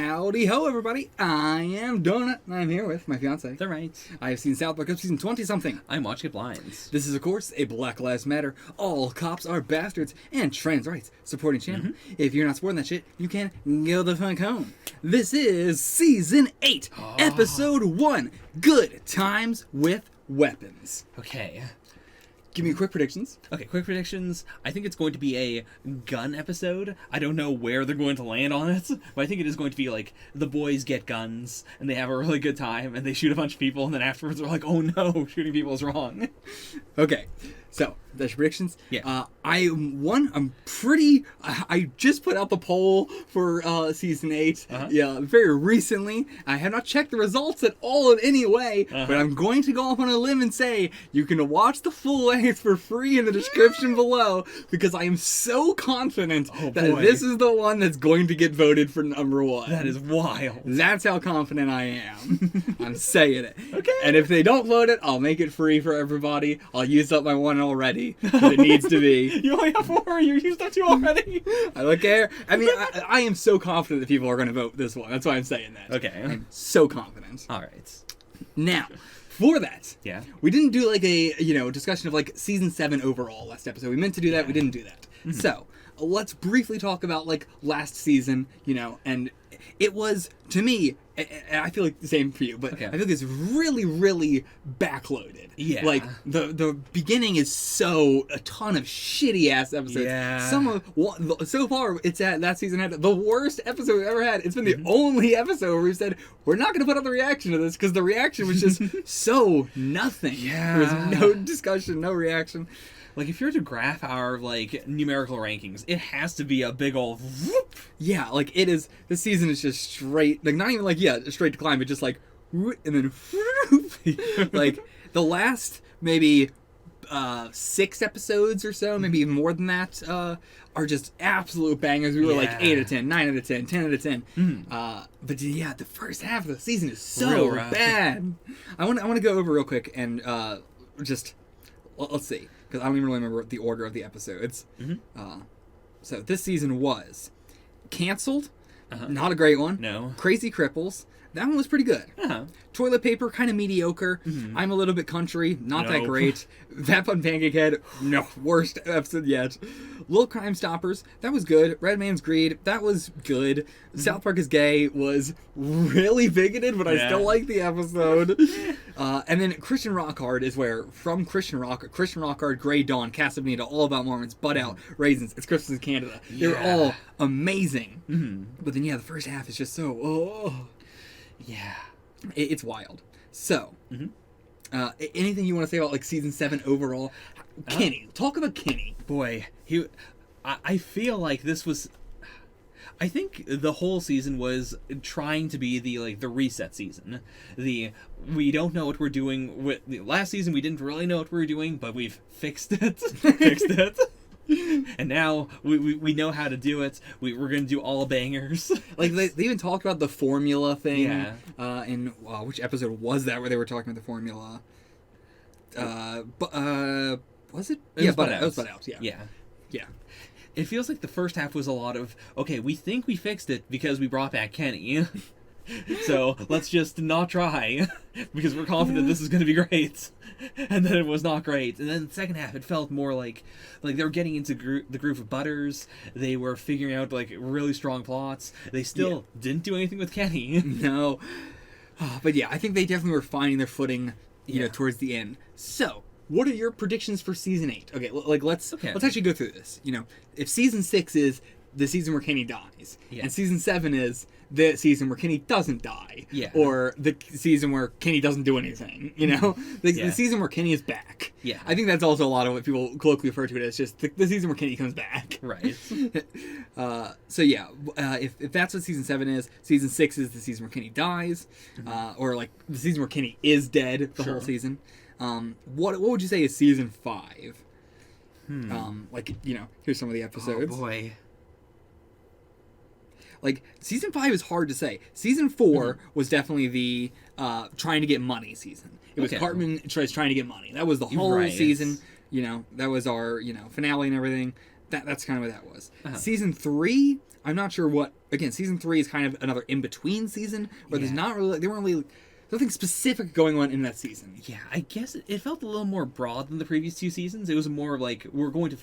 Howdy ho, everybody. I am Donut, and I'm here with my fiance. They're right. I have seen South Park up season 20-something. I'm watching it blinds. This is, of course, a Black Lives Matter, all cops are bastards, and trans rights supporting channel. If you're not supporting that shit, you can go the fuck home. This is Season 8, Episode 1, Good Times with Weapons. Okay. Give me quick predictions. Okay, quick predictions. I think it's going to be a gun episode. I don't know where they're going to land on it, but I think it is going to be like the boys get guns and they have a really good time and they shoot a bunch of people and then afterwards they're like, oh no, shooting people is wrong. Okay, so that's your predictions. Yeah. I just put out the poll for season 8. Yeah, very recently. I have not checked the results at all in any way, but I'm going to go off on a limb and say you can watch the full length for free in the description below because I am so confident that this is the one that's going to get voted for number 1. That is wild. That's how confident I am. I'm saying it. Okay. And if they don't vote it, I'll make it free for everybody. I'll use up my one already. It needs to be. You only have 4. You used up 2 already. I don't care. I mean, I am so confident that people are going to vote this one. That's why I'm saying that. Okay. I'm so confident. All right. Now, for that, Yeah. we didn't do like a discussion of like season 7 overall last episode. We meant to do that. We didn't do that. So let's briefly talk about like last season. And it was, to me, and I feel like the same for you, but I feel like it's really, really backloaded. Yeah. Like, the beginning is a ton of shitty-ass episodes. Yeah. So far, that season had the worst episode we've ever had. It's been the only episode where we've said, we're not going to put out the reaction to this, because the reaction was just so nothing. Yeah. There was no discussion, no reaction. Like, if you're to graph our, like, numerical rankings, it has to be a big old whoop. Yeah, like, it is, this season is just straight, like, not even like, a straight decline, but just like, and then, like, the last, maybe, 6 episodes or so, maybe even more than that, are just absolute bangers. We were like 8 out of 10, 9 out of 10, 10 out of 10. But yeah, the first half of the season is so Real rough. bad. I want to go over real quick and, let's see. Because I don't even really remember the order of the episodes. So this season was Canceled, not a great one. No. Crazy Cripples, that one was pretty good. Toilet Paper, kind of mediocre. I'm a Little Bit Country, not that great. That Fun Pancake Head, no, worst episode yet. Little Crime Stoppers, that was good. Red Man's Greed, that was good. South Park is Gay was really bigoted, but I still like the episode. And then Christian Rock Hard is where, from Christian Rock Hard, Grey Dawn, Casa Bonita, All About Mormons, Butt Out, Raisins, It's Christmas in Canada. They're all amazing. But then, the first half is just so, it's wild. So, anything you want to say about, like, season 7 overall? Kenny. Talk about Kenny. Boy, I feel like this was... I think the whole season was trying to be the reset season. We don't know what we're doing. Last season we didn't really know what we were doing, but we've fixed it. And now we know how to do it. We're going to do all bangers. Like, they even talked about the formula thing. Yeah. In which episode was that where they were talking about the formula? Was it? It was Butt Out. It was Butt Out, yeah. Yeah. It feels like the first half was a lot of, okay, we think we fixed it because we brought back Kenny. So let's just not try because we're confident this is going to be great. And then it was not great. And then the second half, it felt more like they were getting into the groove of Butters. They were figuring out like really strong plots. They still didn't do anything with Kenny. No. But yeah, I think they definitely were finding their footing, towards the end. So, what are your predictions for season 8? Okay, let's actually go through this. If season 6 is the season where Kenny dies, and season 7 is the season where Kenny doesn't die, or the season where Kenny doesn't do anything, the season where Kenny is back. Yeah. I think that's also a lot of what people colloquially refer to it as, just the season where Kenny comes back. Right. If that's what season 7 is, season 6 is the season where Kenny dies, or like the season where Kenny is dead the whole season. What would you say is season 5? Here's some of the episodes. Oh boy. Like, season 5 is hard to say. Season 4 was definitely the trying to get money season. It was Cartman trying to get money. That was the whole season. That was our finale and everything. That's kind of what that was. Season 3, I'm not sure what. Again, season 3 is kind of another in between season where there's not really. They weren't really. Nothing specific going on in that season. Yeah, I guess it felt a little more broad than the previous 2 seasons. It was more like we're going to,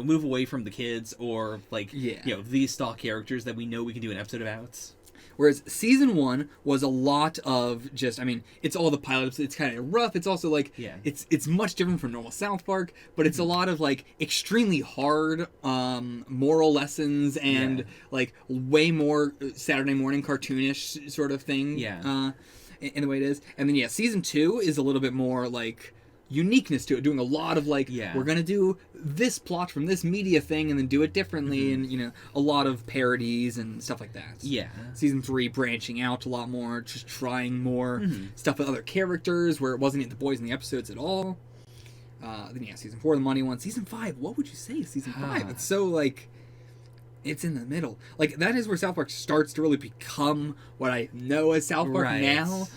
move away from the kids or these stock characters that we know we can do an episode about. Whereas season 1 was a lot of just, it's all the pilots. It's kind of rough. It's also it's much different from normal South Park, but it's a lot of extremely hard moral lessons and way more Saturday morning cartoonish sort of thing. Yeah. In the way it is. And then season 2 is a little bit more uniqueness to it, doing a lot of we're gonna do this plot from this media thing and then do it differently, and a lot of parodies and stuff like that. Yeah. Season 3 branching out a lot more, just trying more stuff with other characters where it wasn't the boys in the episodes at all. Then season 4, the money one. Season 5, what would you say is season 5? It's so it's in the middle. That is where South Park starts to really become what I know as South Park now.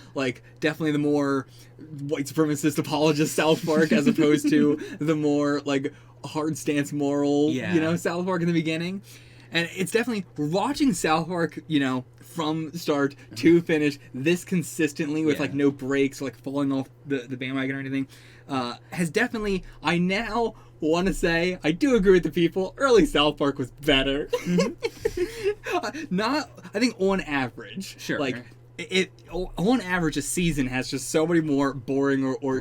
Definitely the more white supremacist apologist South Park as opposed to the more, hard stance moral, South Park in the beginning. And it's definitely watching South Park, from start to finish, this consistently with, no breaks, falling off the bandwagon or anything, has definitely, I now want to say, I do agree with the people, early South Park was better. Not, I think on average. Sure. On average, a season has just so many more boring or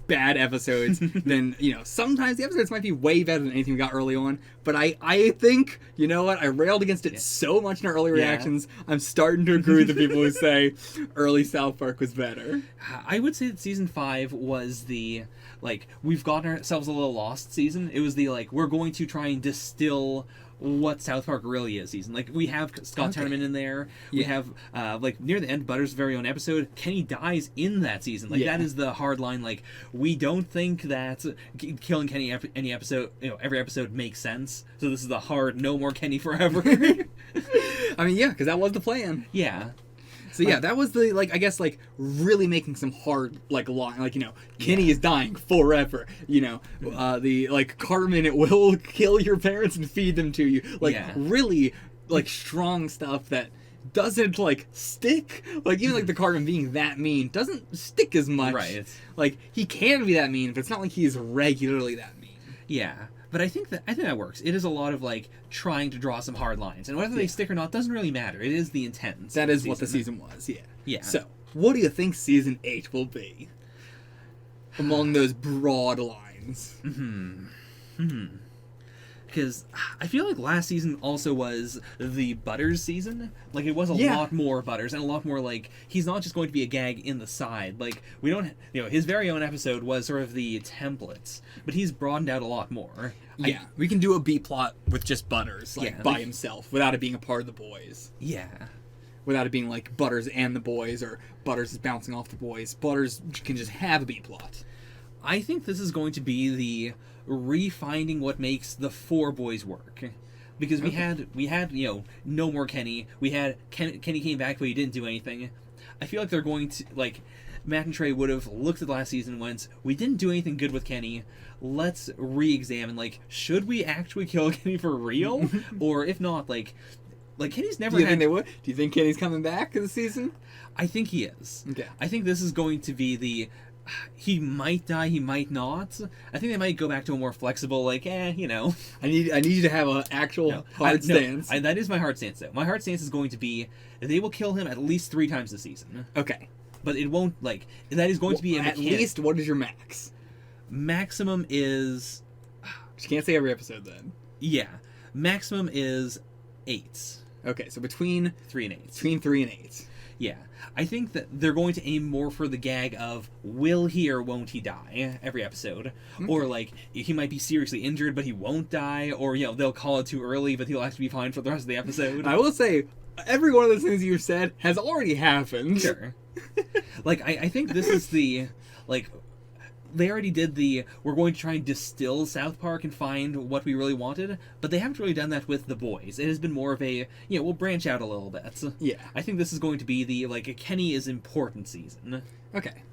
bad episodes than, sometimes the episodes might be way better than anything we got early on, but I think, you know what, I railed against it so much in our early reactions, I'm starting to agree with the people who say early South Park was better. I would say that season 5 was the, we've gotten ourselves a little lost season. It was the, we're going to try and distill what South Park really is season. We have Scott Tenorman in there. We have, near the end, Butters' very own episode, Kenny dies in that season. That is the hard line. We don't think that killing Kenny every episode makes sense. So this is the hard, no more Kenny forever. Because that was the plan. Yeah. So that was the, I guess, really making some hard, line, Kenny is dying forever, Cartman, it will kill your parents and feed them to you, really, strong stuff that doesn't, stick, even, the Cartman being that mean doesn't stick as much. Right. He can be that mean, but it's not like he's regularly that mean. Yeah. But I think that works. It is a lot of trying to draw some hard lines, and whether they stick or not doesn't really matter. It is the intent. That is what the season was. Yeah. Yeah. So, what do you think season 8 will be? Among those broad lines. Because I feel like last season also was the Butters season. It was a lot more Butters and a lot more he's not just going to be a gag in the side. We don't, his very own episode was sort of the templates, but he's broadened out a lot more. Yeah, we can do a B plot with just Butters, by himself, without it being a part of the boys. Yeah. Without it being Butters and the boys, or Butters is bouncing off the boys. Butters can just have a B plot. I think this is going to be the refinding what makes the 4 boys work, because we had no more Kenny. We had Kenny came back, but he didn't do anything. I feel like they're going to Matt and Trey would have looked at the last season and went, we didn't do anything good with Kenny. Let's re-examine should we actually kill Kenny for real, or if not Kenny's never. Do you think they would? Do you think Kenny's coming back this season? I think he is. Okay. I think this is going to be the. He might die, he might not. I think they might go back to a more flexible, I need you to have an actual hard stance. That is my hard stance, though. My hard stance is going to be they will kill him at least 3 times this season. Okay. But it won't, that is going to be a at least, what is your max? Maximum is... You can't say every episode, then. Yeah. Maximum is 8. Okay, so between 3 and 8. Between 3 and 8. Yeah. I think that they're going to aim more for the gag of will he or won't he die every episode. Or he might be seriously injured but he won't die, or they'll call it too early but he'll actually be fine for the rest of the episode. I will say every one of those things you've said has already happened. Sure. I think this is the they already did we're going to try and distill South Park and find what we really wanted, but they haven't really done that with the boys. It has been more of a, we'll branch out a little bit. Yeah. I think this is going to be the, Kenny is important season. Okay.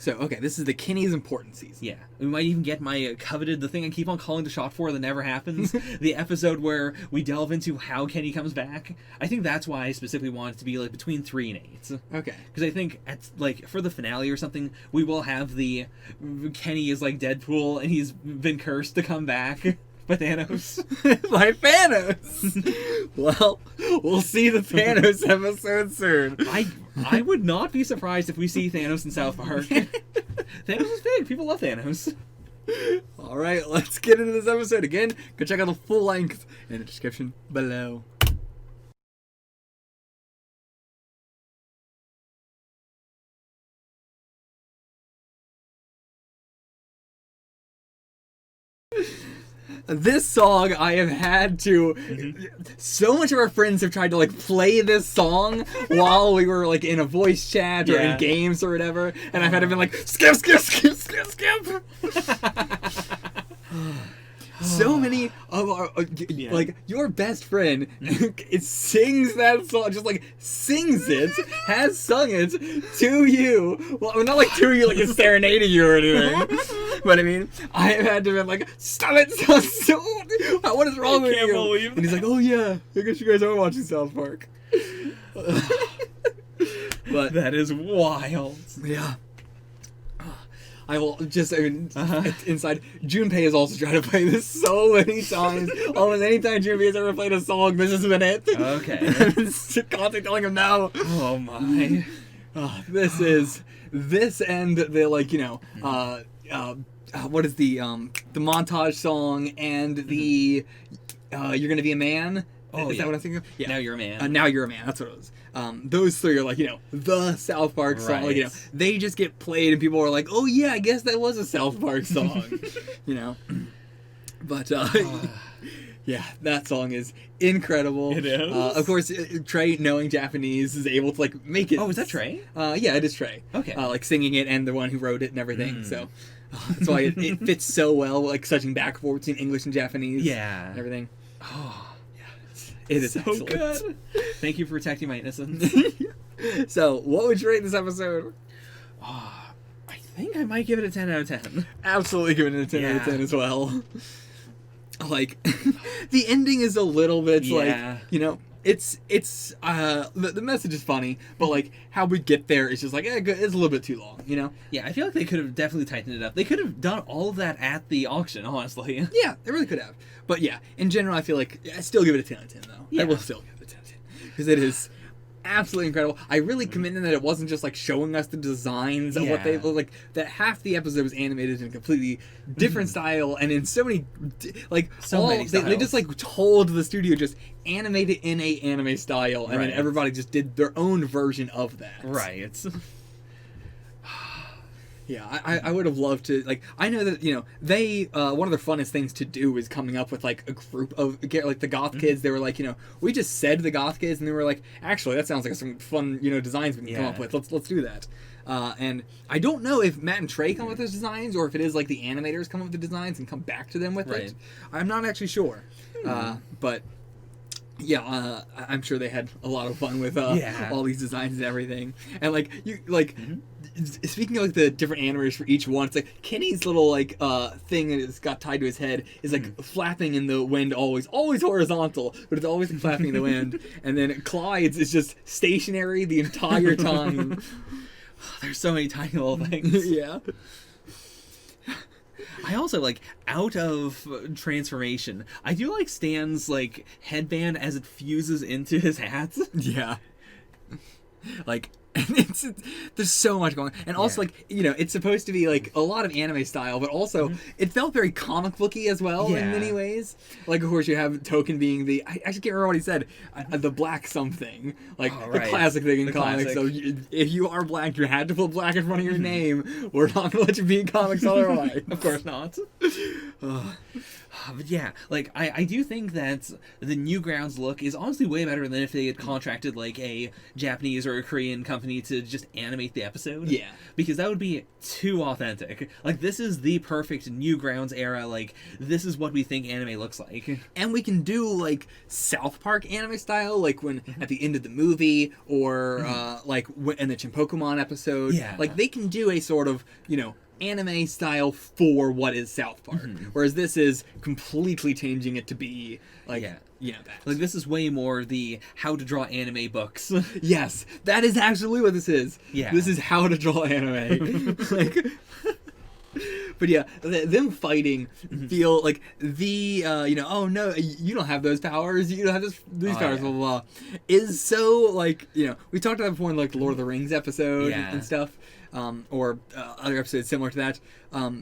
So, okay, this is the Kenny's important season. Yeah, we might even get my coveted, the thing I keep on calling the shot for that never happens, the episode where we delve into how Kenny comes back. I think that's why I specifically want it to be like between 3 and 8. Okay. Because I think at like for the finale or something, we will have the Kenny is like Deadpool and he's been cursed to come back. By Thanos. By Thanos. Well, we'll see the Thanos episode soon. I would not be surprised if we see Thanos in South Park. Thanos is big. People love Thanos. All right, let's get into this episode. Again, go check out the full length in the description below. This song I have had to so much of our friends have tried to like play this song while we were like in a voice chat or in games or whatever, and I've had to be like skip. So many of our like your best friend it sings that song, just like sings it, has sung it to you. Well, I mean, not like to you like it's serenading you or anything. But I mean, I have had to be like, stop it! What is wrong with you? Believe and he's like, oh yeah, I guess you guys are watching South Park. But that is wild. Yeah. I will just, inside, Junpei has also tried to play this so many times. Almost any time Junpei has ever played a song, this has been it. Okay. Constantly telling him no. Oh my. This and the, like, what is the montage song and the, You're Gonna Be a Man? Oh, is that what I'm thinking of? Yeah. Now You're a Man. Now You're a Man. That's what it was. Those three are like, the South Park song. Right. Like, they just get played and people are like, oh yeah, I guess that was a South Park song. But, yeah, that song is incredible. It is. Of course, Trey, knowing Japanese, is able to like make it. Oh, is that Trey? Yeah, it is Trey. Okay. Like singing it and the one who wrote it and everything. So that's why it fits so well, like switching back and forth between English and Japanese. Yeah. And everything. Oh. It is so excellent. good. Thank you for protecting my innocence. So, what would you rate this episode? I think I might give it a 10 out of 10. Absolutely give it a 10 out of 10 as well. Like, the ending is a little bit like, it's the message is funny, but like how we get there is just like it's a little bit too long, Yeah, I feel like they could have definitely tightened it up. They could have done all of that at the auction, honestly. Yeah, they really could have. But yeah, in general, I feel like I still give it a 10 out of 10 though. Yeah. I will still give it a 10 out of 10 because it is absolutely incredible. I really commend that it wasn't just like showing us the designs of what they look like. That half the episode was animated in a completely different style and in so many many styles. They just like told the studio just animate it in a anime style, and then everybody just did their own version of that. Right. Yeah, I would have loved to, like, I know that, they, one of their funnest things to do is coming up with, like, a group of, like, the goth kids. They were like, we just said the goth kids, and they were like, actually, that sounds like some fun, designs we can come up with. Let's do that. And I don't know if Matt and Trey come up with those designs, or if it is, like, the animators come up with the designs and come back to them with it. I'm not actually sure. But... yeah, I'm sure they had a lot of fun with all these designs and everything. And speaking of like the different animators for each one, it's like Kenny's little like thing that's got tied to his head is like flapping in the wind, always horizontal, but it's always flapping in the wind. And then Clyde's is just stationary the entire time. There's so many tiny little things. Yeah. I also like out of transformation. I do like Stan's like headband as it fuses into his hat. Yeah. Like there's so much going on. And also like, it's supposed to be like a lot of anime style, but also it felt very comic booky as well in many ways. Like of course you have Token being the I actually can't remember what he said, the black something. Like the classic thing in comics. So if you are black, you had to put black in front of your name. We're not gonna let you be in comics otherwise. Of course not. But yeah, like, I do think that the Newgrounds look is honestly way better than if they had contracted, like, a Japanese or a Korean company to just animate the episode. Yeah. Because that would be too authentic. Like, this is the perfect Newgrounds era, like, this is what we think anime looks like. And we can do, like, South Park anime style, like when at the end of the movie, or, like, in the Chinpokomon episode. Yeah. Like, they can do a sort of, you know, anime style for what is South Park. Whereas this is completely changing it to be, like, you know, that. Like, this is way more the how to draw anime books. Yes, that is actually what this is. Yeah. This is how to draw anime. Like... But yeah, them fighting feel like the, you know, oh no, you don't have those powers, you don't have these powers, blah, blah, blah, is so, like, you know, we talked about it before in, like, the Lord of the Rings episode and stuff, or other episodes similar to that,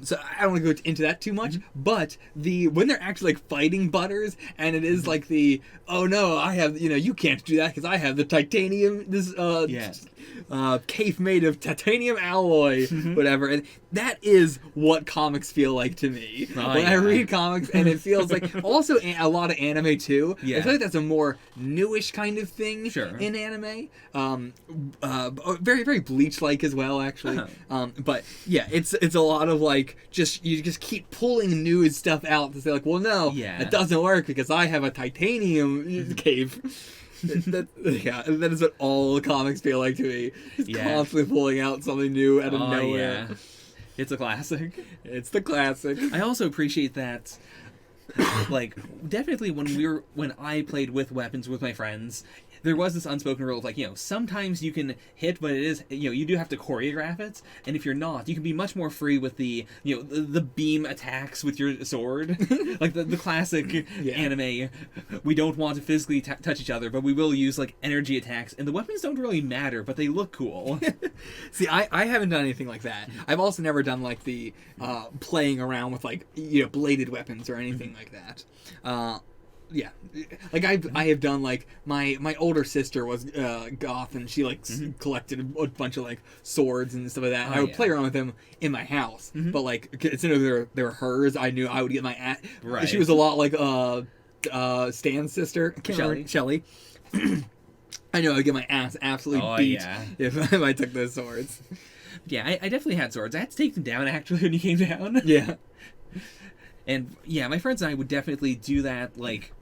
so I don't want to go into that too much, but when they're actually, like, fighting Butters, and it is, like, the, oh no, I have, you know, you can't do that because I have the titanium, this, cave made of titanium alloy, whatever, and that is what comics feel like to me. When I read comics, and it feels like, also a lot of anime too, I feel like that's a more newish kind of thing in anime, very, very Bleach-like as well, actually, but yeah, it's a lot of, like, you just keep pulling new stuff out to say, like, well, no, it doesn't work because I have a titanium cave. That is what all comics feel like to me. Just constantly pulling out something new out of nowhere. Yeah. It's a classic. It's the classic. I also appreciate that, like, definitely when I played with weapons with my friends, there was this unspoken rule of, like, you know, sometimes you can hit, but it is, you know, you do have to choreograph it, and if you're not, you can be much more free with the, you know, the beam attacks with your sword. Like the classic anime, we don't want to physically touch each other, but we will use, like, energy attacks, and the weapons don't really matter, but they look cool. See, I haven't done anything like that. I've also never done, like, the playing around with, like, you know, bladed weapons or anything like that. Yeah, like I have done, like, my older sister was goth, and she, like, collected a bunch of, like, swords and stuff like that. I would play around with them in my house, but, like, considering they were hers, I knew I would get my ass. Right. She was a lot like Stan's sister, Shelly. I know I'd get my ass absolutely beat if I took those swords. Yeah, I definitely had swords. I had to take them down, actually, when you came down. Yeah. And yeah, my friends and I would definitely do that, like,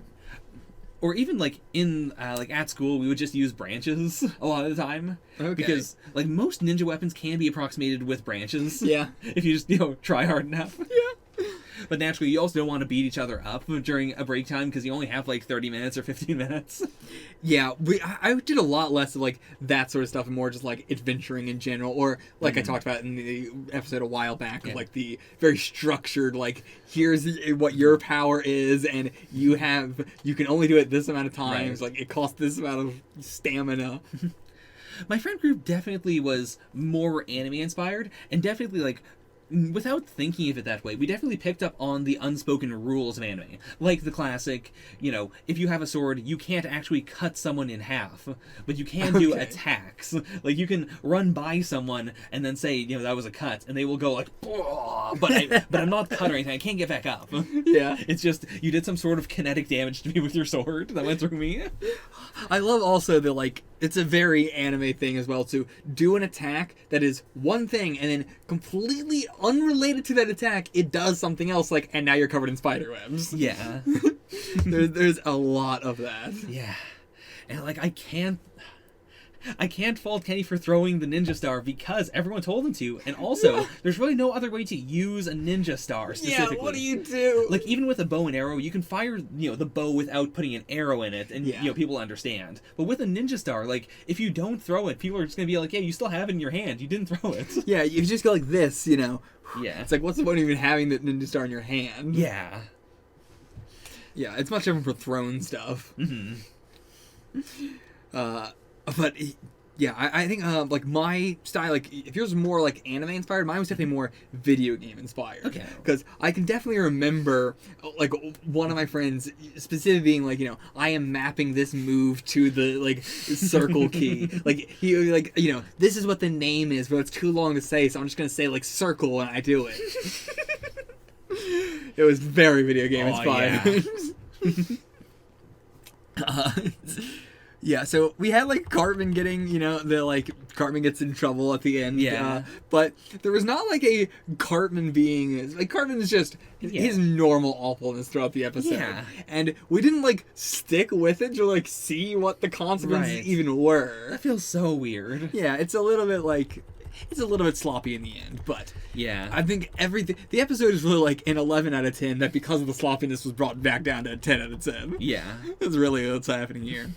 or even, like, in, like, at school, we would just use branches a lot of the time. Okay. Because, like, most ninja weapons can be approximated with branches. Yeah. If you just, you know, try hard enough. Yeah. But naturally, you also don't want to beat each other up during a break time because you only have, like, 30 minutes or 15 minutes. Yeah, I did a lot less of, like, that sort of stuff and more just, like, adventuring in general, or, like I talked about in the episode a while back, of, like, the very structured, like, here's what your power is, and you can only do it this amount of times, like, it costs this amount of stamina. My friend group definitely was more anime-inspired, and definitely, like, without thinking of it that way, we definitely picked up on the unspoken rules of anime. Like the classic, you know, if you have a sword, you can't actually cut someone in half, but you can do attacks. Like, you can run by someone and then say, you know, that was a cut, and they will go like, but I'm not cut or anything, I can't get back up. Yeah. It's just, you did some sort of kinetic damage to me with your sword that went through me. I love also the, like, it's a very anime thing as well to do an attack that is one thing, and then completely unrelated to that attack, it does something else, like, and now you're covered in spider webs. Yeah. there's a lot of that. Yeah. And, like, I can't fault Kenny for throwing the ninja star because everyone told him to, and also there's really no other way to use a ninja star specifically. Yeah, what do you do? Like, even with a bow and arrow, you can fire, you know, the bow without putting an arrow in it, and you know, people understand. But with a ninja star, like, if you don't throw it, people are just gonna be like, "Yeah, you still have it in your hand. You didn't throw it." Yeah, you just go like this, you know. Yeah. It's like, what's the point of even having the ninja star in your hand? Yeah. Yeah, it's much different for thrown stuff. But yeah, I think like my style, like if yours was more like anime inspired, mine was definitely more video game inspired. Okay. Because I can definitely remember like one of my friends specifically being like, you know, I am mapping this move to the like circle key. Like he like, you know, this is what the name is, but it's too long to say, so I'm just gonna say like circle when I do it. It was very video game Oh, inspired. Yeah, so we had like Cartman getting, Cartman gets in trouble at the end. Yeah. But there was not like a Cartman being like Cartman is just his normal awfulness throughout the episode. Yeah. And we didn't like stick with it to like see what the consequences even were. That feels so weird. Yeah, it's a little bit sloppy in the end, but Yeah. I think the episode is really like an 11 out of 10 that because of the sloppiness was brought back down to a 10 out of 10. Yeah. That's really what's happening here.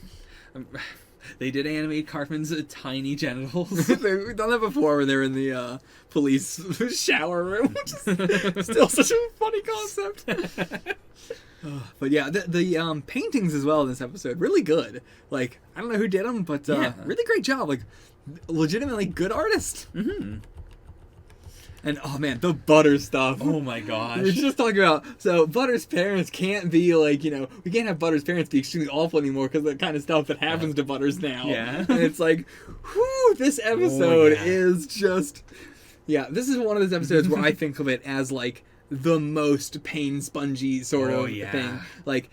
They did animate Cartman's tiny genitals. We've done that before when they're in the police shower room. Still such a funny concept. But yeah, the paintings as well in this episode, really good. Like, I don't know who did them, but really great job. Like, legitimately good artist. Mm-hmm. And oh man, the Butter stuff. Oh my gosh. We were just talking about, so Butter's parents can't be like, we can't have Butter's parents be extremely awful anymore because of the kind of stuff that happens to Butters now. Yeah. And it's like, whew, this episode yeah. is just, this is one of those episodes where I think of it as like the most pain spongy sort of thing. Like,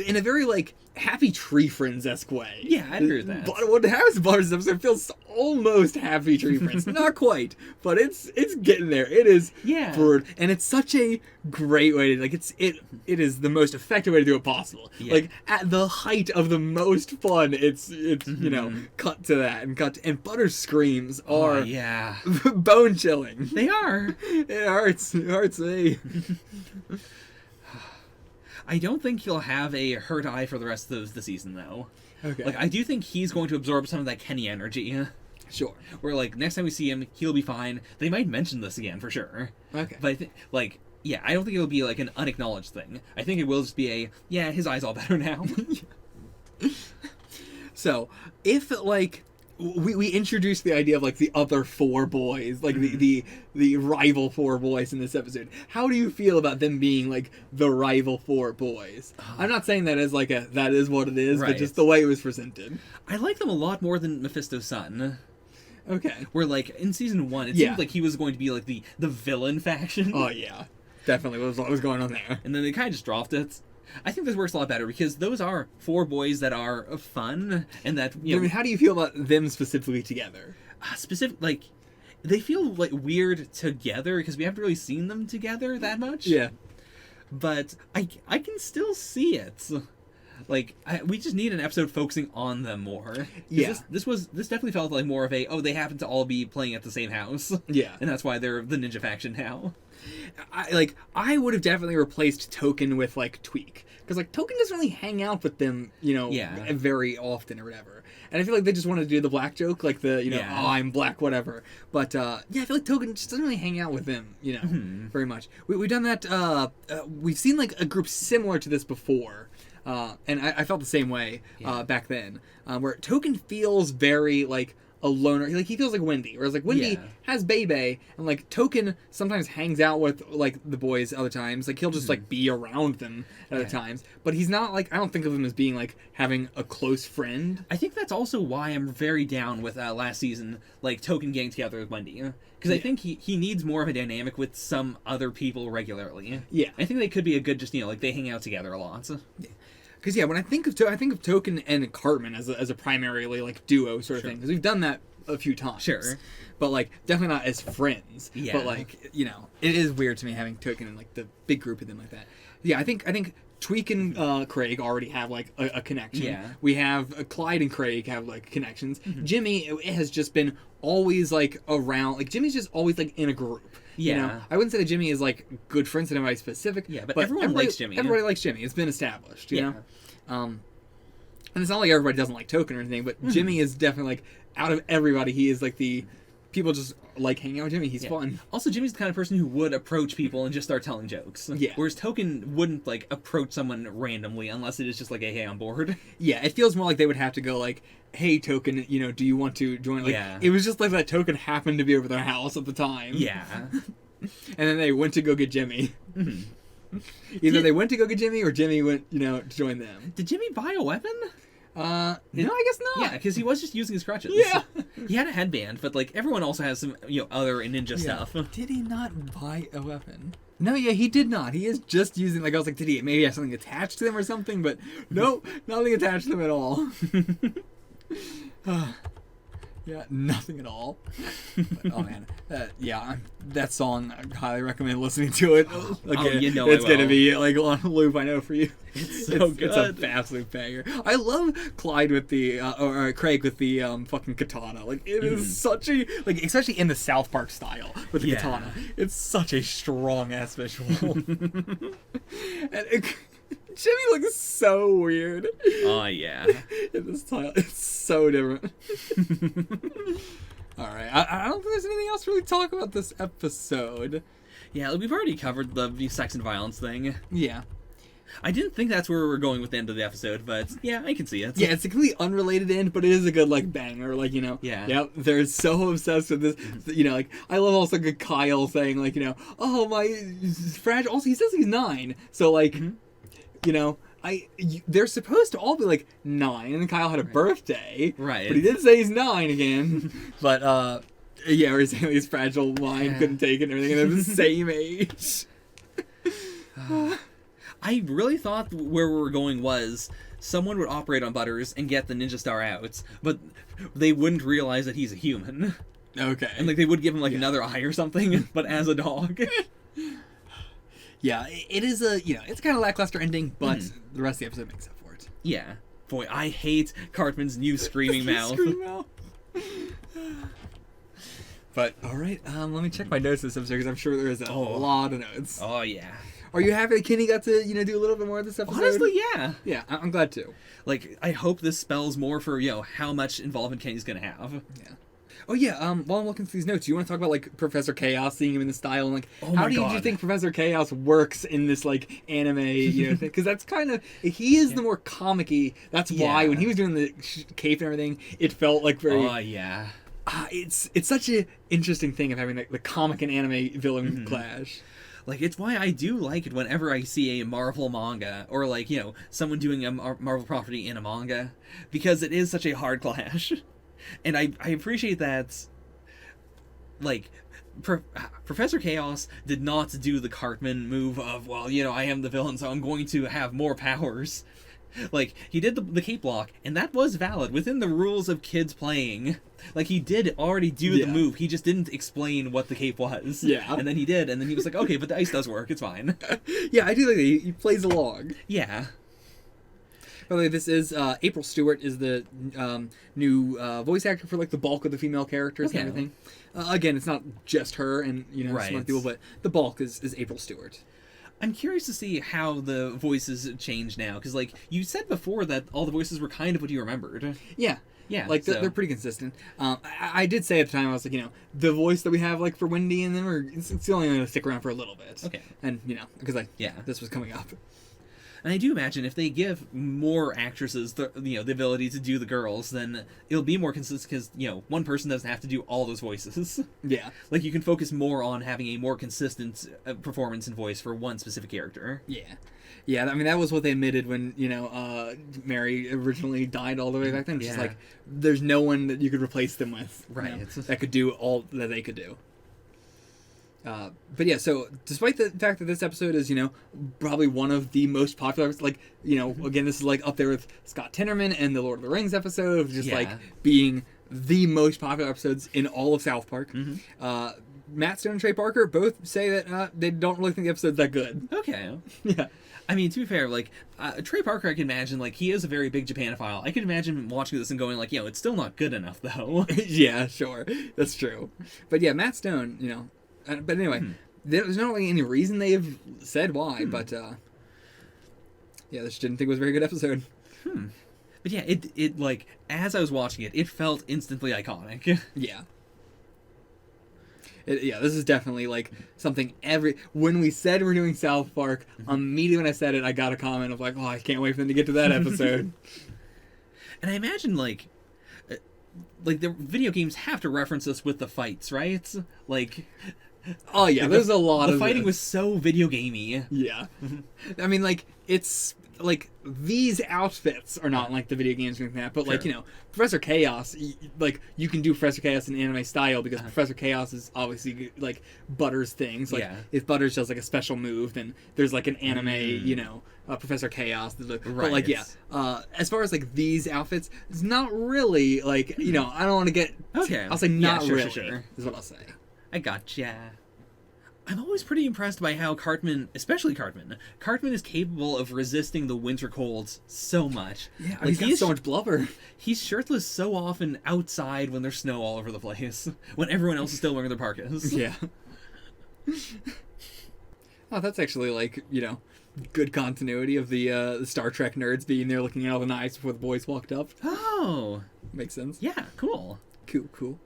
in a very like Happy Tree Friends-esque way. Yeah, I agree with that. But what happens to Butters episode feels almost Happy Tree Friends. Not quite, but it's getting there. It is bird, and it's such a great way to like it is the most effective way to do it possible. Yeah. Like at the height of the most fun, it's cut to that and Butters screams are bone chilling. They are. It hurts. It hurts me. I don't think he'll have a hurt eye for the rest of the season, though. Okay. Like, I do think he's going to absorb some of that Kenny energy. Sure. Where, like, next time we see him, he'll be fine. They might mention this again, for sure. Okay. But, I don't think it'll be, like, an unacknowledged thing. I think it will just be his eye's all better now. So, if, like... We introduced the idea of like the other four boys, like the rival four boys in this episode. How do you feel about them being like the rival four boys? I'm not saying that as like that is what it is, but just the way it was presented. I like them a lot more than Mephisto's son. Okay. Where like in season 1, it seemed like he was going to be like the villain faction. Oh yeah, definitely what was going on there. And then they kind of just dropped it. I think this works a lot better because those are four boys that are fun and that I mean, how do you feel about them specifically together? They feel like weird together because we haven't really seen them together that much. Yeah, but I can still see it. Like we just need an episode focusing on them more. Yeah, this definitely felt like more of they happen to all be playing at the same house. Yeah, and that's why they're the ninja faction now. I would have definitely replaced Token with like Tweak because like Token doesn't really hang out with them, very often or whatever. And I feel like they just wanted to do the black joke, like the oh, I'm black, whatever. But I feel like Token just doesn't really hang out with them, very much. We've done that. We've seen like a group similar to this before. And I felt the same way back then, where Token feels very like a loner. Like he feels like Wendy, whereas like Wendy has Bebe, and like Token sometimes hangs out with like the boys other times. Like he'll just like be around them at other times, but he's not like, I don't think of him as being like having a close friend. I think that's also why I'm very down with last season, like Token getting together with Wendy, because I think he needs more of a dynamic with some other people regularly. Yeah, I think they could be a good just like they hang out together a lot. Because when I think of Token and Cartman as a primarily like duo sort of thing, because we've done that a few times. Sure. But like definitely not as friends. Yeah. But like it is weird to me having Token in like the big group of them like that. Yeah, I think Tweak and Craig already have like a connection. Yeah. We have Clyde and Craig have like connections. Jimmy has just been always like around. Like Jimmy's just always like in a group. Yeah. I wouldn't say that Jimmy is like good friends with anybody specific. Yeah, but everyone likes Jimmy. Everybody likes Jimmy. It's been established, you know? And it's not like everybody doesn't like Token or anything, but Jimmy is definitely like, out of everybody, he is like the people just like hanging out with Jimmy. He's fun. Also, Jimmy's the kind of person who would approach people and just start telling jokes. Yeah. Whereas Token wouldn't like approach someone randomly unless it is just like a hey, I'm bored. Yeah, it feels more like they would have to go like, hey Token, do you want to join? Like, it was just like that Token happened to be over their house at the time. Yeah. And then they went to go get Jimmy. Either they went to go get Jimmy or Jimmy went, to join them. Did Jimmy buy a weapon? No, I guess not. Yeah, because he was just using his crutches. Yeah. He had a headband, but like everyone also has some, other ninja stuff. Did he not buy a weapon? No, yeah, he did not. He is just using, like, I was like, did he maybe have something attached to them or something? But no, nothing attached to them at all. Yeah, nothing at all. But, oh man, that song, I highly recommend listening to it. Again, it's gonna be like on loop. I know for you. It's so good. It's a absolute banger. I love Clyde with the or Craig with the fucking katana. Like it is such a especially in the South Park style with the katana. It's such a strong ass visual. And Jimmy looks so weird. Oh, yeah. In this title, it's so different. Alright, I don't think there's anything else to really talk about this episode. Yeah, we've already covered the sex and violence thing. Yeah. I didn't think that's where we were going with the end of the episode, but yeah, I can see it. Yeah, it's a completely unrelated end, but it is a good, banger. Yeah. Yep, they're so obsessed with this. I love also Kyle saying, oh, my fragile. Also, he says he's 9. So, they're supposed to all be 9, and Kyle had a birthday, right? But he did say he's 9 again. But or he's saying his fragile mind couldn't take it and everything, and they're the same age. I really thought where we were going was someone would operate on Butters and get the ninja star out, but they wouldn't realize that he's a human. Okay, and they would give him another eye or something, but as a dog. Yeah, it is it's kind of lackluster ending, but the rest of the episode makes up for it. Yeah. Boy, I hate Cartman's new screaming mouth. But, alright, let me check my notes this episode, because I'm sure there is a lot of notes. Oh, yeah. Are you happy that Kenny got to, do a little bit more of this episode? Honestly, yeah. Yeah, I'm glad too. I hope this spells more for, how much involvement Kenny's gonna have. Yeah. Oh yeah, while I'm looking through these notes, you want to talk about Professor Chaos, seeing him in the style, and how do you think Professor Chaos works in this anime thing? Because that's kind of he is the more comic-y. That's why when he was doing the cape and everything, it felt very. Oh yeah. It's such an interesting thing of having the comic and anime villain clash. It's why I do like it whenever I see a Marvel manga or someone doing a Marvel property in a manga, because it is such a hard clash. And I appreciate that, Professor Chaos did not do the Cartman move of, I am the villain, so I'm going to have more powers. He did the cape lock, and that was valid within the rules of kids playing. He did already do the move, he just didn't explain what the cape was. Yeah. And then he did, and then he was like, okay, but the ice does work, it's fine. Yeah, I do like that. He plays along. Yeah. By the way, this is April Stewart is the new voice actor for the bulk of the female characters and everything. Again, it's not just her and some other people, but the bulk is April Stewart. I'm curious to see how the voices change now, because you said before that all the voices were kind of what you remembered. Yeah. Yeah, they're pretty consistent. I did say at the time, I was the voice that we have for Wendy and them, it's only going to stick around for a little bit. Okay. And because this was coming up. And I do imagine if they give more actresses the ability to do the girls, then it'll be more consistent because, one person doesn't have to do all those voices. Yeah. You can focus more on having a more consistent performance and voice for one specific character. Yeah. Yeah, I mean, that was what they admitted when, Mary originally died all the way back then. It's just there's no one that you could replace them with. Right. That could do all that they could do. But yeah, so despite the fact that this episode is, probably one of the most popular, again, this is up there with Scott Tenorman and the Lord of the Rings episode of just being the most popular episodes in all of South Park. Matt Stone and Trey Parker both say that they don't really think the episode's that good. Okay. Yeah. I mean, to be fair, Trey Parker, I can imagine, he is a very big Japanophile. I can imagine watching this and going, it's still not good enough, though. Yeah, sure. That's true. But yeah, Matt Stone, but anyway, there's not really any reason they've said why, but yeah, I just didn't think it was a very good episode. But yeah, it as I was watching it, it felt instantly iconic. Yeah. This is definitely something when we said we're doing South Park, immediately when I said it, I got a comment of oh, I can't wait for them to get to that episode. And I imagine the video games have to reference us with the fights, right? Oh yeah, there's a lot of the fighting was so video gamey. Yeah. I mean, it's like these outfits are not like the video games or anything like that, but like, you know, Professor Chaos, like you can do Professor Chaos in anime style because Professor Chaos is obviously like Butters things. Like if Butters does like a special move, then there's like an anime, you know, Professor Chaos. But like as far as like these outfits, it's not really like, you know, I don't want to get I'll say not really is what I'll say. I gotcha. I'm always pretty impressed by how Cartman, especially Cartman is capable of resisting the winter colds so much. Yeah, like, he's got so much blubber. He's shirtless so often outside when there's snow all over the place, when everyone else is still wearing their parkas. Yeah. Oh, that's actually, like, you know, good continuity of the Star Trek nerds being there looking at all the knives before the boys walked up. Oh. Makes sense. Yeah, cool. Cool.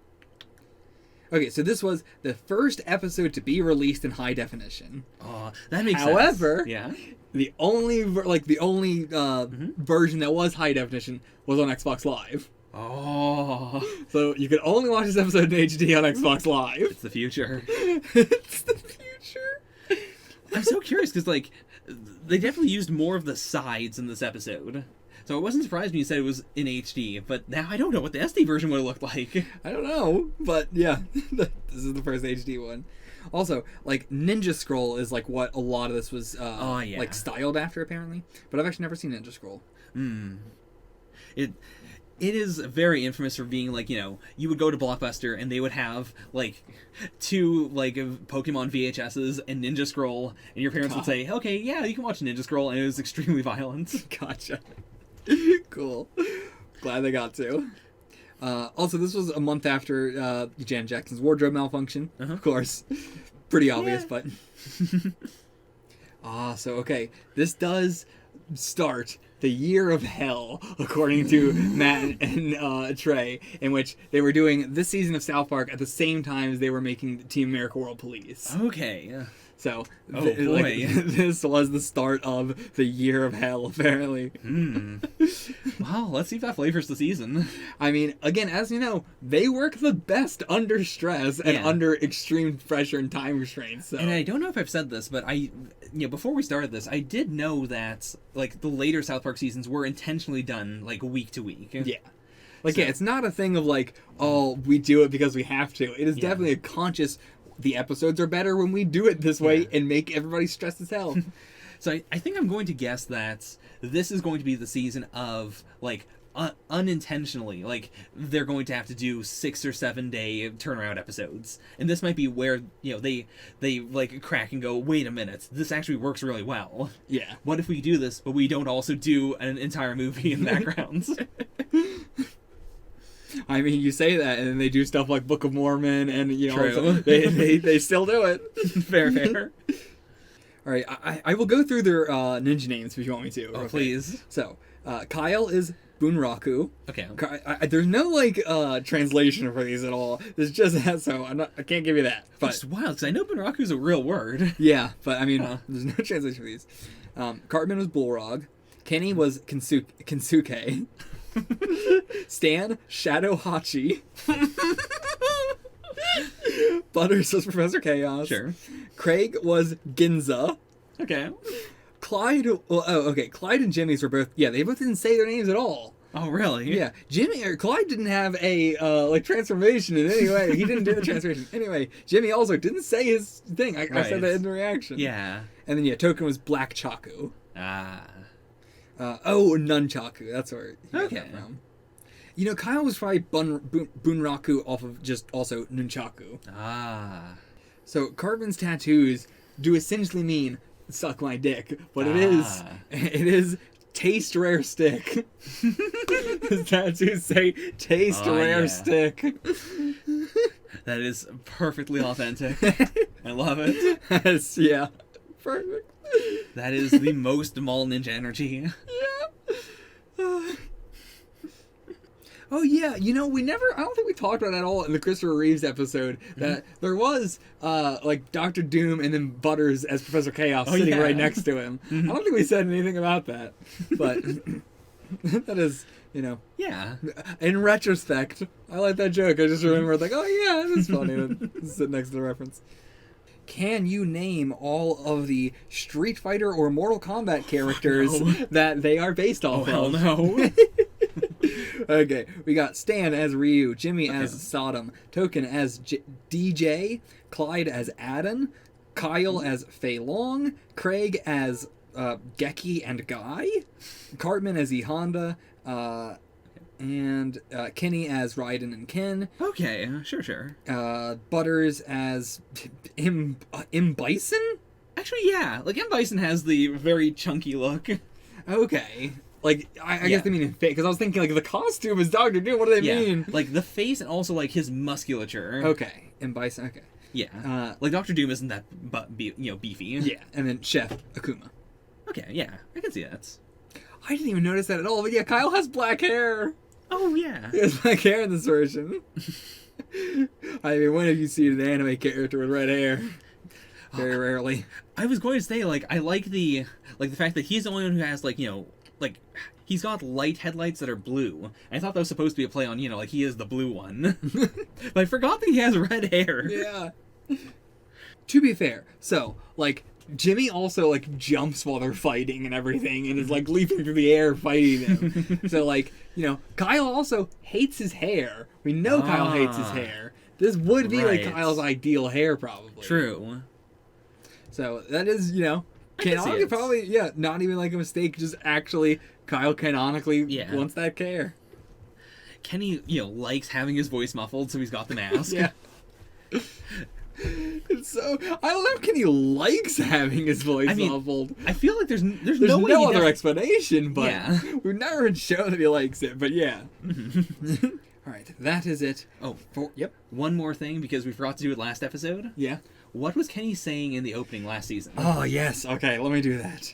Okay, so this was the first episode to be released in high definition. Oh, that makes sense. However, yeah, the only version that was high definition was on Xbox Live. Oh. So you could only watch this episode in HD on Xbox Live. It's the future. It's the future. I'm so curious because, like, they definitely used more of the sides in this episode. So I wasn't surprised when you said it was in HD, but now I don't know what the SD version would have looked like. I don't know, but yeah, this is the first HD one. Also, like, Ninja Scroll is like what a lot of this was like styled after, apparently. But I've actually never seen Ninja Scroll. It is very infamous for being like, you know, you would go to Blockbuster and they would have like 2 like Pokemon VHSs and Ninja Scroll, and your parents would say, okay, yeah, you can watch Ninja Scroll, and it was extremely violent. Gotcha. Cool. Glad they got to. Also, this was a month after Janet Jackson's wardrobe malfunction. Of course. Pretty obvious, but... so, okay. This does start the year of hell, according to Matt and Trey, in which they were doing this season of South Park at the same time as they were making Team America World Police. Okay. So, this was the start of the year of hell, apparently. Wow, let's see if that flavors the season. I mean, again, as you know, they work the best under stress and under extreme pressure and time restraints. So. And I don't know if I've said this, but before we started this, I did know that, like, the later South Park seasons were intentionally done, like, week to week. Yeah. Like, it's not a thing of, like, oh, we do it because we have to. It is definitely a conscious... The episodes are better when we do it this way and make everybody stressed as hell. So I think I'm going to guess that this is going to be the season of, like, unintentionally, like, they're going to have to do 6 or 7 day turnaround episodes. And this might be where, you know, they like, crack and go, wait a minute, this actually works really well. Yeah. What if we do this, but we don't also do an entire movie in the background? I mean, you say that, and then they do stuff like Book of Mormon, and, you know, they still do it. Fair. All right, I will go through their ninja names if you want me to. Oh, please. So, Kyle is Bunraku. Okay. There's no, like, translation for these at all. There's just that, so I can't give you that. But it's wild, because I know Bunraku is a real word. Yeah, but, I mean, there's no translation for these. Cartman was Bullrog. Kenny was Kensuke. Stan, Shadow Hachi. Butters was Professor Chaos. Sure. Craig was Ginza. Okay. Clyde and Jimmy's were both, they both didn't say their names at all. Oh, really? Yeah. Clyde didn't have a, transformation in any way. He didn't do the transformation. Anyway, Jimmy also didn't say his thing. I said that in the reaction. Yeah. And then, Token was Black Chaku. Ah. Nunchaku. That's where he got that from. You know, Kyle was probably Bunraku off of just also Nunchaku. Ah. So Cartman's tattoos do essentially mean suck my dick, but it is taste rare stick. His tattoos say taste rare stick. That is perfectly authentic. I love it. Yes, yeah. Perfect. That is the most mall ninja energy. Yeah. Oh yeah, you know, I don't think we talked about that at all in the Christopher Reeves episode, that there was, like, Dr. Doom and then Butters as Professor Chaos sitting right next to him. I don't think we said anything about that, but that is, you know. Yeah. In retrospect, I like that joke. I just remember, like, oh yeah, that's funny to sit next to the reference. can you name all of the Street Fighter or Mortal Kombat characters No. that they are based off hell of? no. Okay, we got Stan as Ryu, Jimmy as Sodom, Token as DJ, Clyde as Adon, Kyle as Fei Long, Craig as Geki and Guy, Cartman as E Honda, and Kenny as Raiden and Ken. Okay, sure. Butters as M Bison? Actually, yeah. Like, M. Bison has the very chunky look. Okay. Like, I guess they mean in fake, because I was thinking, like, the costume is Dr. Doom, what do they mean? Like, the face and also, like, his musculature. Okay. M. Bison, okay. Yeah. Like, Dr. Doom isn't that, beefy. Yeah, and then Chef Akuma. Okay, yeah. I can see that. I didn't even notice that at all, but yeah, Kyle has black hair. Oh, yeah. He has black hair in this version. I mean, when have you seen an anime character with red hair? Very rarely. I was going to say, like, I like the fact that he's the only one who has, like, he's got light headlights that are blue. I thought that was supposed to be a play on, like, he is the blue one. But I forgot that he has red hair. Yeah. To be fair, so, like, Jimmy also, like, jumps while they're fighting and everything and is, like, leaping through the air fighting them. So, like, Kyle also hates his hair. We know Kyle hates his hair. This would be, like, Kyle's ideal hair, probably. True. So, that is, canonically probably, not even, like, a mistake. Just actually, Kyle canonically wants that hair. Kenny, likes having his voice muffled, so he's got the mask. Yeah. So I don't know if Kenny likes having his voice muffled. I feel like there's no other explanation, but we've never been shown that he likes it. But yeah. All right, that is it. Oh, one more thing because we forgot to do it last episode. Yeah. What was Kenny saying in the opening last season? Oh yes. Okay, let me do that.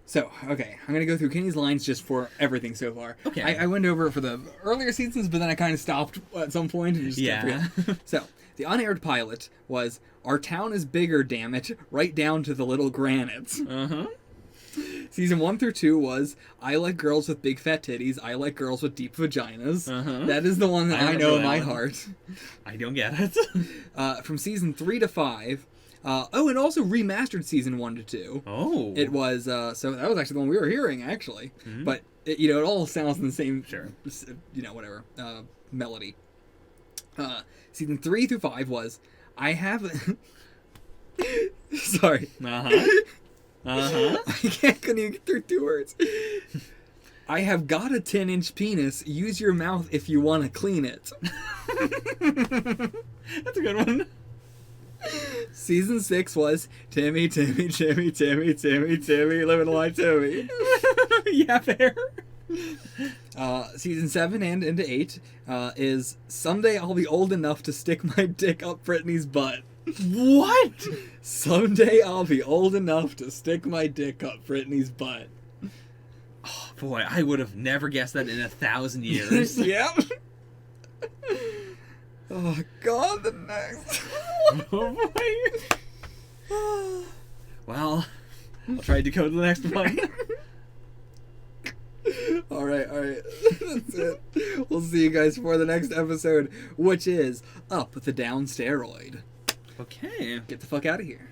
So, okay, I'm going to go through Kenny's lines just for everything so far. Okay. I went over it for the earlier seasons, but then I kind of stopped at some point. And just forgot. So, the unaired pilot was, "Our town is bigger, damn it, right down to the little granites." Uh-huh. Season 1 through 2 was, "I like girls with big fat titties, I like girls with deep vaginas." Uh-huh. That is the one that I know in my heart. I don't get it. From Season 3 to 5... and also remastered Season 1 to 2. Oh. It was, so that was actually the one we were hearing, actually. Mm-hmm. But, it all sounds in the same, whatever, melody. Season 3 through 5 was, I have... Sorry. Uh-huh. Uh-huh. I couldn't even get through 2 words. I have got a 10-inch penis. Use your mouth if you want to clean it. That's a good one. Season 6 was Timmy, living like Timmy. Yeah, fair. Season 7 and into 8 is Someday I'll be old enough to stick my dick up Brittany's butt. What? Someday I'll be old enough to stick my dick up Brittany's butt. Oh, boy, I would have never guessed that in 1,000 years. Yep. Oh, God, the next. Oh, boy. Well, I'll try to decode the next one. All right. That's it. We'll see you guys for the next episode, which is Up the Down Steroid. Okay. Get the fuck out of here.